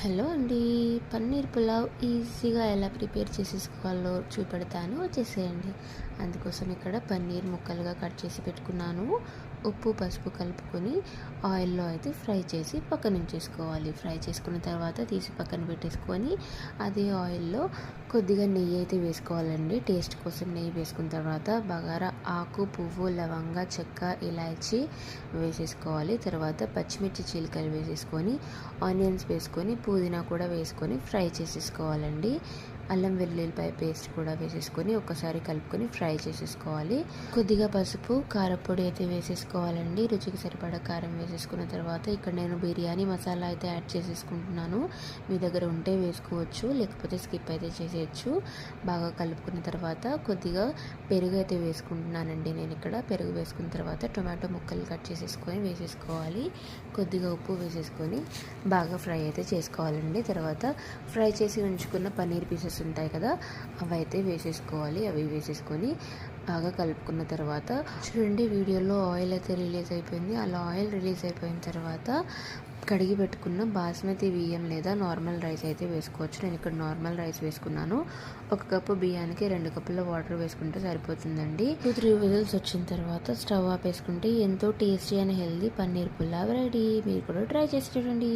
Hello అండి. పన్నీర్ పులావ్ ఈజీగా ఎలా ప్రిపేర్ చేసేసుకోవాలో చూపెడతాను, వచ్చేసేయండి. అందుకోసం ఇక్కడ పన్నీర్ ముక్కలుగా కట్ చేసి పెట్టుకున్నాను. ఉప్పు పసుపు కలుపుకొని ఆయిల్లో అయితే ఫ్రై చేసి పక్కన ఉంచేసుకోవాలి. ఫ్రై చేసుకున్న తర్వాత తీసి పక్కన పెట్టేసుకొని అదే ఆయిల్లో కొద్దిగా నెయ్యి అయితే వేసుకోవాలండి. టేస్ట్ కోసం నెయ్యి వేసుకున్న తర్వాత బగారా ఆకు, పువ్వు, లవంగ, చెక్క, ఇలాచి వేసేసుకోవాలి. తర్వాత పచ్చిమిర్చి చీలికలు వేసేసుకొని ఆనియన్స్ వేసుకొని పుదీనా కూడా వేసుకొని ఫ్రై చేసేసుకోవాలండి. అల్లం వెల్లుల్లిపాయ పేస్ట్ కూడా వేసేసుకొని ఒకసారి కలుపుకొని ఫ్రై చేసేసుకోవాలి. కొద్దిగా పసుపు, కారపొడి అయితే వేసేసుకోవాలండి. రుచికి సరిపడా కారం వేసేసుకున్న తర్వాత ఇక్కడ నేను బిర్యానీ మసాలా అయితే యాడ్ చేసేసుకుంటున్నాను. మీ దగ్గర ఉంటే వేసుకోవచ్చు, లేకపోతే స్కిప్ అయితే చేసేయచ్చు. బాగా కలుపుకున్న తర్వాత కొద్దిగా పెరుగు అయితే వేసుకుంటున్నానండి. నేను ఇక్కడ పెరుగు వేసుకున్న తర్వాత టొమాటో ముక్కలు కట్ చేసేసుకొని వేసేసుకోవాలి. కొద్దిగా ఉప్పు వేసేసుకొని బాగా ఫ్రై అయితే చేసుకోవాలండి. తర్వాత ఫ్రై చేసి ఉంచుకున్న పన్నీర్ పీసెస్ ఉంటాయి కదా, అవి అయితే వేసేసుకోవాలి. అవి వేసేసుకొని బాగా కలుపుకున్న తర్వాత చూడండి, వీడియోలో ఆయిల్ అయితే రిలీజ్ అయిపోయింది. అలా ఆయిల్ రిలీజ్ అయిపోయిన తర్వాత కడిగి పెట్టుకున్న బాస్మతి బియ్యం లేదా నార్మల్ రైస్ అయితే వేసుకోవచ్చు. నేను ఇక్కడ నార్మల్ రైస్ వేసుకున్నాను. 1 కప్పు బియ్యానికి 2 కప్పుల వాటర్ వేసుకుంటే సరిపోతుందండి. 2-3 విజిల్స్ వచ్చిన తర్వాత స్టవ్ ఆపేసుకుంటే ఎంతో tasty and healthy paneer pulao ready. మీరు కూడా ట్రై చేసి చూడండి.